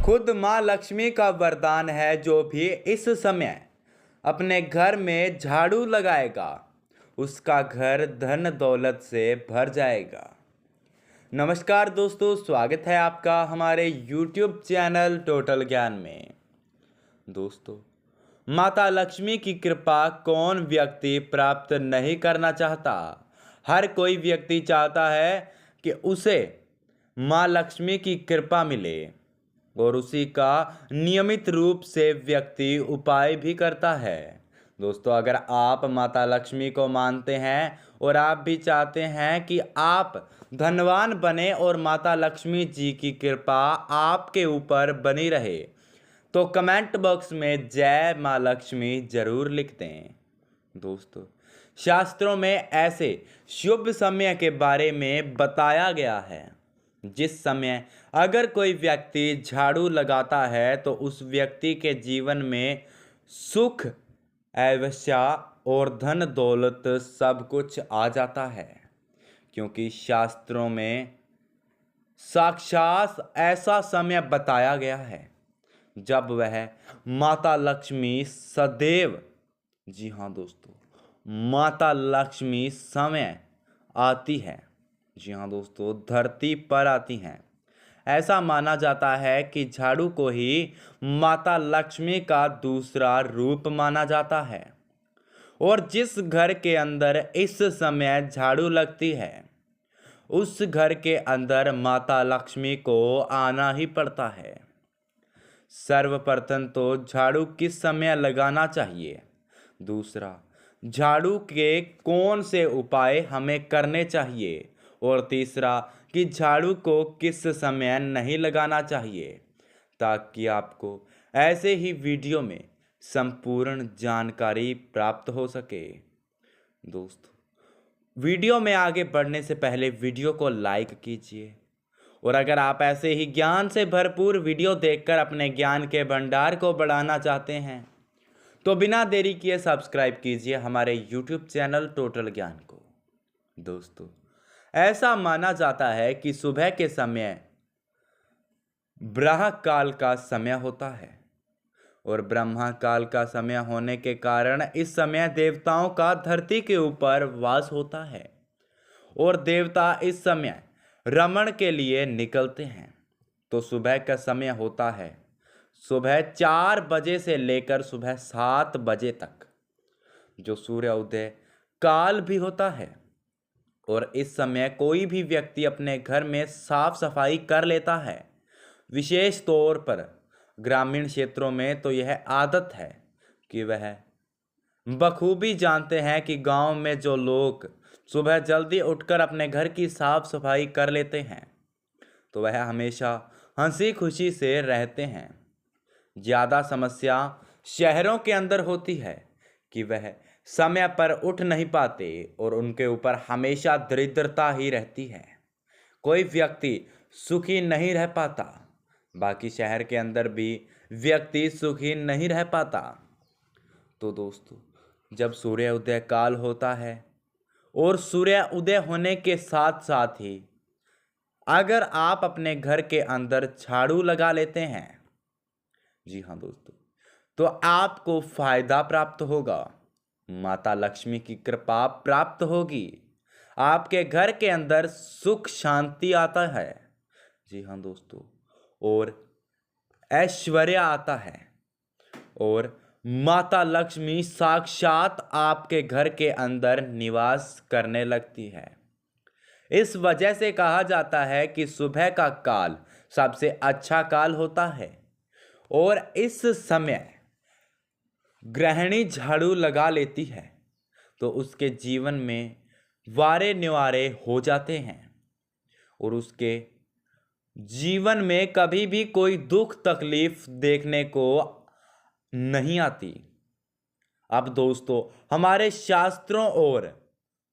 खुद माँ लक्ष्मी का वरदान है, जो भी इस समय अपने घर में झाड़ू लगाएगा उसका घर धन दौलत से भर जाएगा। नमस्कार दोस्तों, स्वागत है आपका हमारे YouTube चैनल टोटल ज्ञान में। दोस्तों, माता लक्ष्मी की कृपा कौन व्यक्ति प्राप्त नहीं करना चाहता। हर कोई व्यक्ति चाहता है कि उसे माँ लक्ष्मी की कृपा मिले और उसी का नियमित रूप से व्यक्ति उपाय भी करता है। दोस्तों, अगर आप माता लक्ष्मी को मानते हैं और आप भी चाहते हैं कि आप धनवान बने और माता लक्ष्मी जी की कृपा आपके ऊपर बनी रहे, तो कमेंट बॉक्स में जय माँ लक्ष्मी जरूर लिख दें। दोस्तों, शास्त्रों में ऐसे शुभ समय के बारे में बताया गया है जिस समय अगर कोई व्यक्ति झाड़ू लगाता है तो उस व्यक्ति के जीवन में सुख, ऐश्वर्य और धन दौलत सब कुछ आ जाता है, क्योंकि शास्त्रों में साक्षात ऐसा समय बताया गया है जब वह माता लक्ष्मी सदैव, जी हाँ दोस्तों, माता लक्ष्मी समय आती है, जी हाँ दोस्तों, धरती पर आती हैं। ऐसा माना जाता है कि झाड़ू को ही माता लक्ष्मी का दूसरा रूप माना जाता है और जिस घर के अंदर इस समय झाड़ू लगती है उस घर के अंदर माता लक्ष्मी को आना ही पड़ता है। सर्वप्रथम तो झाड़ू किस समय लगाना चाहिए, दूसरा झाड़ू के कौन से उपाय हमें करने चाहिए, और तीसरा कि झाड़ू को किस समय नहीं लगाना चाहिए, ताकि आपको ऐसे ही वीडियो में संपूर्ण जानकारी प्राप्त हो सके। दोस्तों, वीडियो में आगे बढ़ने से पहले वीडियो को लाइक कीजिए और अगर आप ऐसे ही ज्ञान से भरपूर वीडियो देखकर अपने ज्ञान के भंडार को बढ़ाना चाहते हैं तो बिना देरी किए सब्सक्राइब कीजिए हमारे YouTube चैनल टोटल ज्ञान को। दोस्तों, ऐसा माना जाता है कि सुबह के समय ब्रह्म काल का समय होता है और ब्रह्मा काल का समय होने के कारण इस समय देवताओं का धरती के ऊपर वास होता है और देवता इस समय रमण के लिए निकलते हैं। तो सुबह का समय होता है सुबह 4 बजे से लेकर सुबह 7 बजे तक, जो सूर्य उदय काल भी होता है, और इस समय कोई भी व्यक्ति अपने घर में साफ सफाई कर लेता है। विशेष तौर पर ग्रामीण क्षेत्रों में तो यह आदत है कि वह बखूबी जानते हैं कि गांव में जो लोग सुबह जल्दी उठकर अपने घर की साफ सफाई कर लेते हैं तो वह हमेशा हंसी खुशी से रहते हैं। ज़्यादा समस्या शहरों के अंदर होती है कि वह समय पर उठ नहीं पाते और उनके ऊपर हमेशा दरिद्रता ही रहती है। कोई व्यक्ति सुखी नहीं रह पाता, बाकी शहर के अंदर भी व्यक्ति सुखी नहीं रह पाता। तो दोस्तों, जब सूर्य उदय काल होता है और सूर्य उदय होने के साथ साथ ही अगर आप अपने घर के अंदर झाड़ू लगा लेते हैं, जी हाँ दोस्तों, तो आपको फायदा प्राप्त होगा, माता लक्ष्मी की कृपा प्राप्त होगी, आपके घर के अंदर सुख शांति आता है, जी हाँ दोस्तों, और ऐश्वर्य आता है और माता लक्ष्मी साक्षात आपके घर के अंदर निवास करने लगती है। इस वजह से कहा जाता है कि सुबह का काल सबसे अच्छा काल होता है और इस समय गृहिणी झाड़ू लगा लेती है तो उसके जीवन में वारे निवारे हो जाते हैं और उसके जीवन में कभी भी कोई दुख तकलीफ देखने को नहीं आती। अब दोस्तों, हमारे शास्त्रों और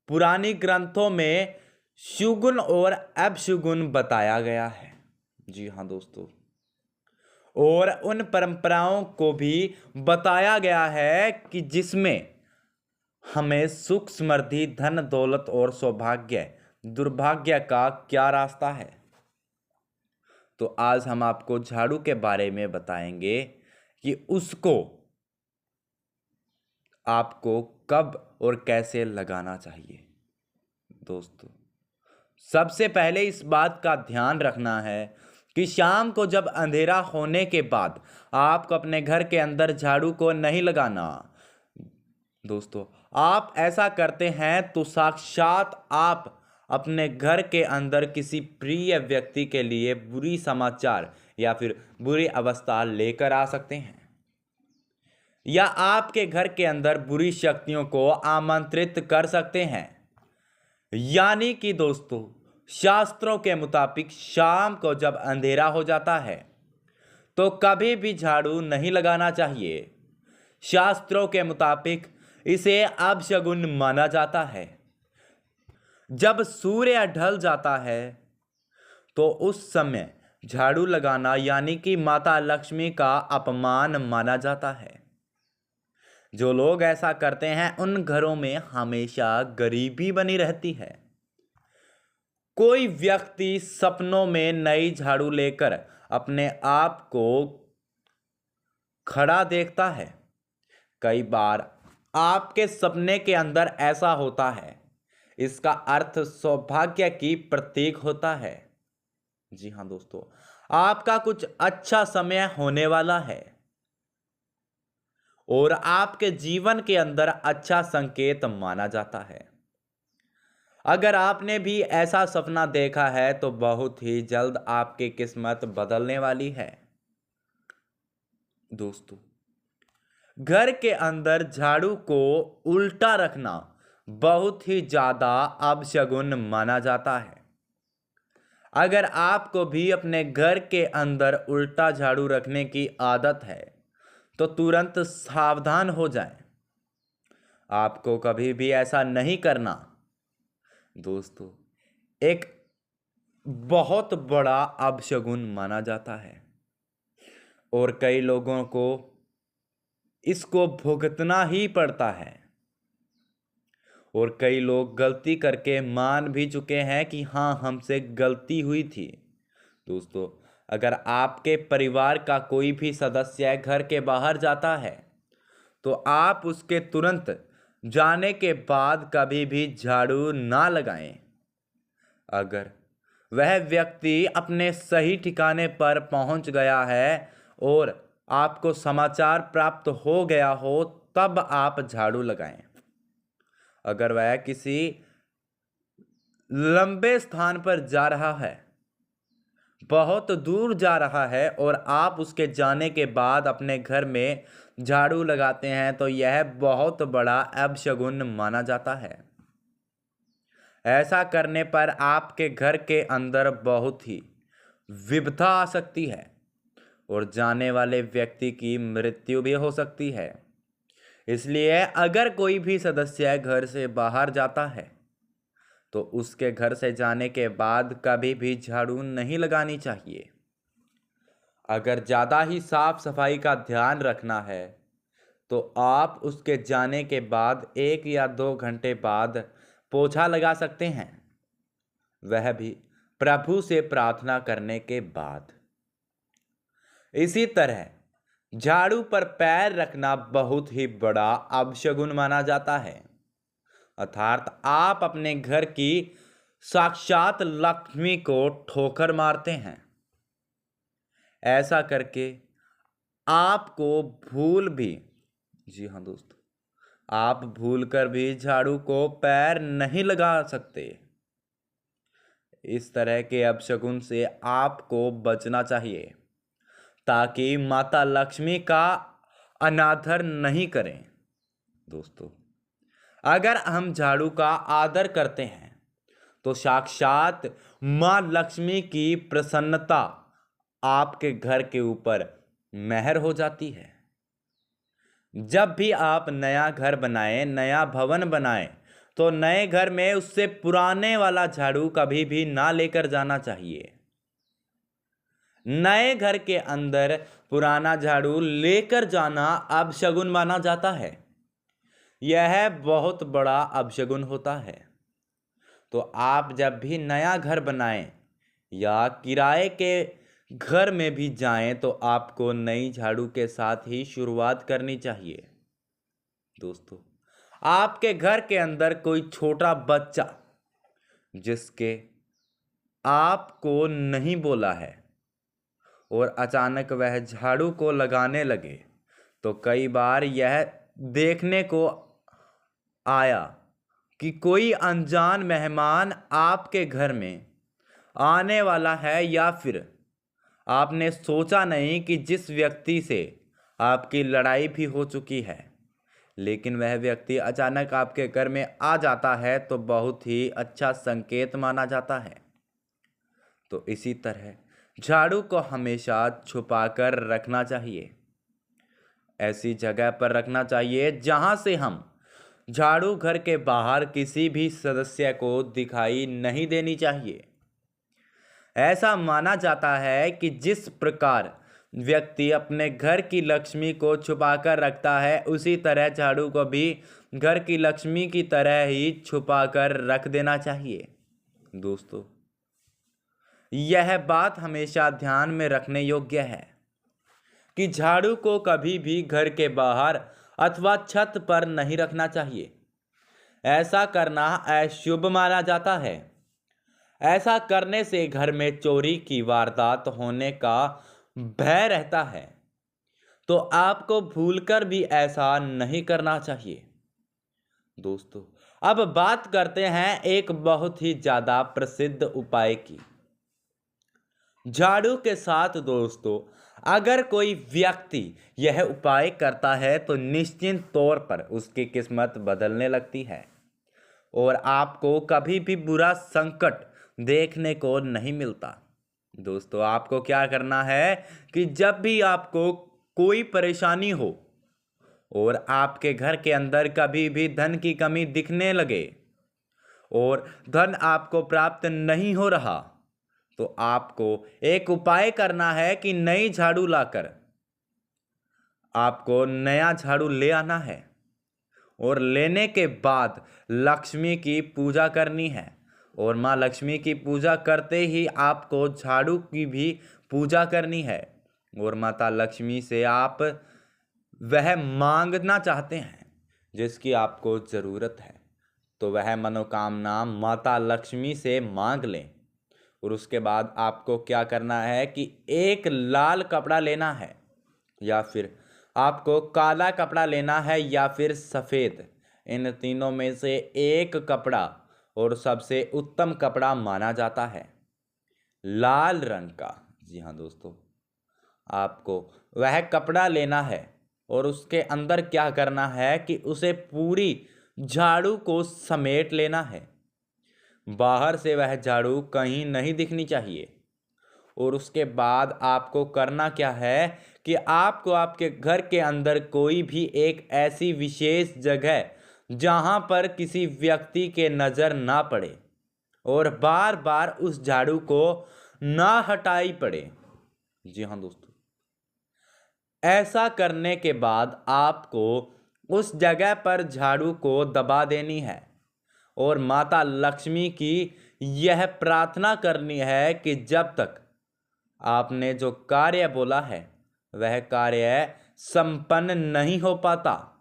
पुरानी ग्रंथों में शुगुन और अपशुगुन बताया गया है, जी हाँ दोस्तों, और उन परंपराओं को भी बताया गया है कि जिसमें हमें सुख समृद्धि धन दौलत और सौभाग्य दुर्भाग्य का क्या रास्ता है। तो आज हम आपको झाड़ू के बारे में बताएंगे कि उसको आपको कब और कैसे लगाना चाहिए। दोस्तों, सबसे पहले इस बात का ध्यान रखना है कि शाम को जब अंधेरा होने के बाद आपको अपने घर के अंदर झाड़ू को नहीं लगाना। दोस्तों, आप ऐसा करते हैं तो साक्षात आप अपने घर के अंदर किसी प्रिय व्यक्ति के लिए बुरी समाचार या फिर बुरी अवस्था लेकर आ सकते हैं, या आपके घर के अंदर बुरी शक्तियों को आमंत्रित कर सकते हैं। यानी कि दोस्तों, शास्त्रों के मुताबिक शाम को जब अंधेरा हो जाता है तो कभी भी झाड़ू नहीं लगाना चाहिए। शास्त्रों के मुताबिक इसे अपशगुन माना जाता है। जब सूर्य ढल जाता है तो उस समय झाड़ू लगाना यानी कि माता लक्ष्मी का अपमान माना जाता है। जो लोग ऐसा करते हैं उन घरों में हमेशा गरीबी बनी रहती है। कोई व्यक्ति सपनों में नई झाड़ू लेकर अपने आप को खड़ा देखता है। कई बार आपके सपने के अंदर ऐसा होता है, इसका अर्थ सौभाग्य की प्रतीक होता है। जी हाँ दोस्तों, आपका कुछ अच्छा समय होने वाला है और आपके जीवन के अंदर अच्छा संकेत माना जाता है। अगर आपने भी ऐसा सपना देखा है तो बहुत ही जल्द आपकी किस्मत बदलने वाली है। दोस्तों, घर के अंदर झाड़ू को उल्टा रखना बहुत ही ज्यादा अपशगुन माना जाता है। अगर आपको भी अपने घर के अंदर उल्टा झाड़ू रखने की आदत है तो तुरंत सावधान हो जाएं। आपको कभी भी ऐसा नहीं करना। दोस्तों, एक बहुत बड़ा अपशगुन माना जाता है और कई लोगों को इसको भुगतना ही पड़ता है और कई लोग गलती करके मान भी चुके हैं कि हाँ, हमसे गलती हुई थी। दोस्तों, अगर आपके परिवार का कोई भी सदस्य घर के बाहर जाता है तो आप उसके तुरंत जाने के बाद कभी भी झाड़ू ना लगाएं। अगर वह व्यक्ति अपने सही ठिकाने पर पहुंच गया है और आपको समाचार प्राप्त हो गया हो तब आप झाड़ू लगाएं। अगर वह किसी लंबे स्थान पर जा रहा है, बहुत दूर जा रहा है और आप उसके जाने के बाद अपने घर में झाड़ू लगाते हैं तो यह बहुत बड़ा अपशगुन माना जाता है। ऐसा करने पर आपके घर के अंदर बहुत ही विपदा आ सकती है और जाने वाले व्यक्ति की मृत्यु भी हो सकती है। इसलिए अगर कोई भी सदस्य घर से बाहर जाता है तो उसके घर से जाने के बाद कभी भी झाड़ू नहीं लगानी चाहिए। अगर ज़्यादा ही साफ सफाई का ध्यान रखना है तो आप उसके जाने के बाद 1 या 2 घंटे बाद पोछा लगा सकते हैं, वह भी प्रभु से प्रार्थना करने के बाद। इसी तरह झाड़ू पर पैर रखना बहुत ही बड़ा अपशगुन माना जाता है, अर्थात आप अपने घर की साक्षात लक्ष्मी को ठोकर मारते हैं। ऐसा करके आपको भूल भी, जी हाँ दोस्तों, आप भूल कर भी झाड़ू को पैर नहीं लगा सकते। इस तरह के अपशगुन से आपको बचना चाहिए ताकि माता लक्ष्मी का अनादर नहीं करें। दोस्तों, अगर हम झाड़ू का आदर करते हैं तो साक्षात मां लक्ष्मी की प्रसन्नता आपके घर के ऊपर मेहर हो जाती है। जब भी आप नया घर बनाएं, नया भवन बनाएं, तो नए घर में उससे पुराने वाला झाड़ू कभी भी ना लेकर जाना चाहिए। नए घर के अंदर पुराना झाड़ू लेकर जाना अपशगुन माना जाता है। यह बहुत बड़ा अपशगुन होता है। तो आप जब भी नया घर बनाएं या किराए के घर में भी जाएं तो आपको नई झाड़ू के साथ ही शुरुआत करनी चाहिए। दोस्तों, आपके घर के अंदर कोई छोटा बच्चा जिसके आपको नहीं बोला है और अचानक वह झाड़ू को लगाने लगे, तो कई बार यह देखने को आया कि कोई अनजान मेहमान आपके घर में आने वाला है, या फिर आपने सोचा नहीं कि जिस व्यक्ति से आपकी लड़ाई भी हो चुकी है, लेकिन वह व्यक्ति अचानक आपके घर में आ जाता है, तो बहुत ही अच्छा संकेत माना जाता है। तो इसी तरह झाड़ू को हमेशा छुपाकर रखना चाहिए। ऐसी जगह पर रखना चाहिए जहां से हम झाड़ू घर के बाहर किसी भी सदस्य को दिखाई नहीं देनी चाहिए। ऐसा माना जाता है कि जिस प्रकार व्यक्ति अपने घर की लक्ष्मी को छुपाकर रखता है, उसी तरह झाड़ू को भी घर की लक्ष्मी की तरह ही छुपाकर रख देना चाहिए। दोस्तों, यह बात हमेशा ध्यान में रखने योग्य है कि झाड़ू को कभी भी घर के बाहर अथवा छत पर नहीं रखना चाहिए। ऐसा करना अशुभ माना जाता है। ऐसा करने से घर में चोरी की वारदात होने का भय रहता है, तो आपको भूलकर भी ऐसा नहीं करना चाहिए। दोस्तों, अब बात करते हैं एक बहुत ही ज़्यादा प्रसिद्ध उपाय की। झाड़ू के साथ दोस्तों, अगर कोई व्यक्ति यह उपाय करता है तो निश्चित तौर पर उसकी किस्मत बदलने लगती है और आपको कभी भी बुरा संकट देखने को नहीं मिलता। दोस्तों, आपको क्या करना है कि जब भी आपको कोई परेशानी हो और आपके घर के अंदर कभी भी धन की कमी दिखने लगे और धन आपको प्राप्त नहीं हो रहा, तो आपको एक उपाय करना है कि नई झाड़ू लाकर आपको नया झाड़ू ले आना है और लेने के बाद लक्ष्मी की पूजा करनी है। और माँ लक्ष्मी की पूजा करते ही आपको झाड़ू की भी पूजा करनी है और माता लक्ष्मी से आप वह मांगना चाहते हैं जिसकी आपको ज़रूरत है, तो वह मनोकामना माता लक्ष्मी से मांग लें। और उसके बाद आपको क्या करना है कि एक लाल कपड़ा लेना है, या फिर आपको काला कपड़ा लेना है, या फिर सफ़ेद। इन तीनों में से एक कपड़ा, और सबसे उत्तम कपड़ा माना जाता है लाल रंग का। जी हाँ दोस्तों, आपको वह कपड़ा लेना है और उसके अंदर क्या करना है कि उसे पूरी झाड़ू को समेट लेना है। बाहर से वह झाड़ू कहीं नहीं दिखनी चाहिए। और उसके बाद आपको करना क्या है कि आपको आपके घर के अंदर कोई भी एक ऐसी विशेष जगह जहां पर किसी व्यक्ति के नज़र ना पड़े और बार बार उस झाड़ू को ना हटाई पड़े। जी हाँ दोस्तों, ऐसा करने के बाद आपको उस जगह पर झाड़ू को दबा देनी है और माता लक्ष्मी की यह प्रार्थना करनी है कि जब तक आपने जो कार्य बोला है वह कार्य संपन्न नहीं हो पाता,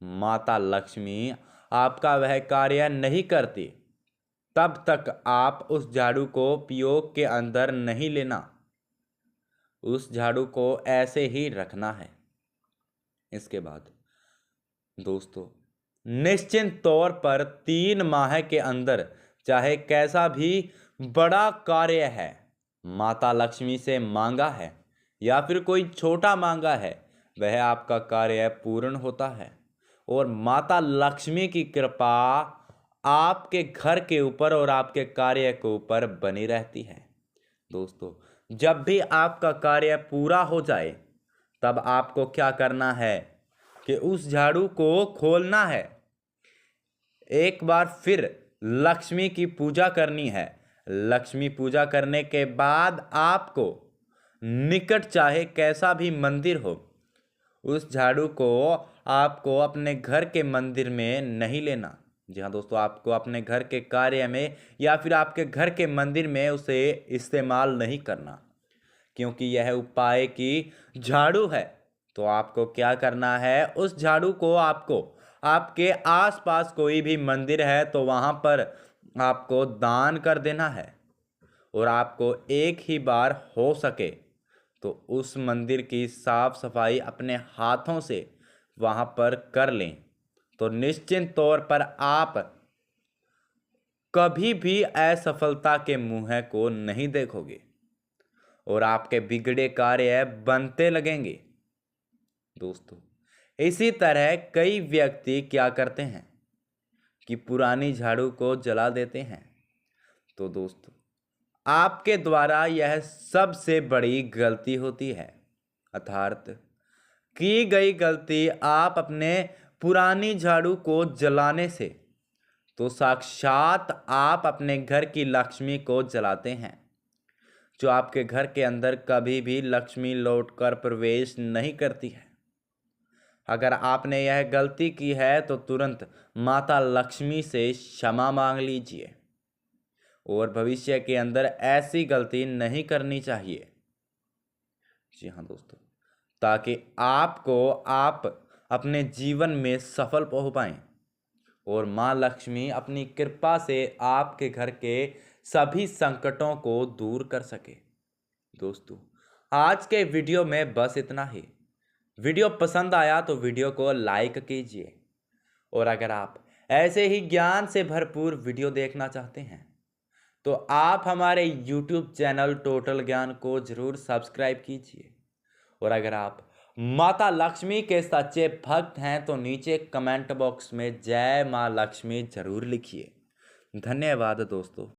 माता लक्ष्मी आपका वह कार्य नहीं करती, तब तक आप उस झाड़ू को उपयोग के अंदर नहीं लेना। उस झाड़ू को ऐसे ही रखना है। इसके बाद दोस्तों, निश्चित तौर पर 3 माह के अंदर चाहे कैसा भी बड़ा कार्य है माता लक्ष्मी से मांगा है या फिर कोई छोटा मांगा है, वह आपका कार्य पूर्ण होता है और माता लक्ष्मी की कृपा आपके घर के ऊपर और आपके कार्य के ऊपर बनी रहती है। दोस्तों, जब भी आपका कार्य पूरा हो जाए तब आपको क्या करना है कि उस झाड़ू को खोलना है, एक बार फिर लक्ष्मी की पूजा करनी है। लक्ष्मी पूजा करने के बाद आपको निकट चाहे कैसा भी मंदिर हो, उस झाड़ू को आपको अपने घर के मंदिर में नहीं लेना। जी हाँ दोस्तों, आपको अपने घर के कार्य में या फिर आपके घर के मंदिर में उसे इस्तेमाल नहीं करना, क्योंकि यह उपाय की झाड़ू है। तो आपको क्या करना है, उस झाड़ू को आपको आपके आसपास कोई भी मंदिर है तो वहां पर आपको दान कर देना है। और आपको एक ही बार हो सके तो उस मंदिर की साफ सफाई अपने हाथों से वहां पर कर लें। तो निश्चित तौर पर आप कभी भी असफलता के मुंह को नहीं देखोगे और आपके बिगड़े कार्य बनते लगेंगे। दोस्तों, इसी तरह कई व्यक्ति क्या करते हैं कि पुरानी झाड़ू को जला देते हैं। तो दोस्तों, आपके द्वारा यह सबसे बड़ी गलती होती है। अर्थात की गई गलती आप अपने पुरानी झाड़ू को जलाने से तो साक्षात आप अपने घर की लक्ष्मी को जलाते हैं, जो आपके घर के अंदर कभी भी लक्ष्मी लौटकर प्रवेश नहीं करती है। अगर आपने यह गलती की है तो तुरंत माता लक्ष्मी से क्षमा मांग लीजिए और भविष्य के अंदर ऐसी गलती नहीं करनी चाहिए। जी हाँ दोस्तों, ताकि आप अपने जीवन में सफल हो पाएं और माँ लक्ष्मी अपनी कृपा से आपके घर के सभी संकटों को दूर कर सके। दोस्तों, आज के वीडियो में बस इतना ही। वीडियो पसंद आया तो वीडियो को लाइक कीजिए और अगर आप ऐसे ही ज्ञान से भरपूर वीडियो देखना चाहते हैं तो आप हमारे YouTube चैनल टोटल ज्ञान को जरूर सब्सक्राइब कीजिए। और अगर आप माता लक्ष्मी के सच्चे भक्त हैं तो नीचे कमेंट बॉक्स में जय मां लक्ष्मी जरूर लिखिए। धन्यवाद दोस्तों।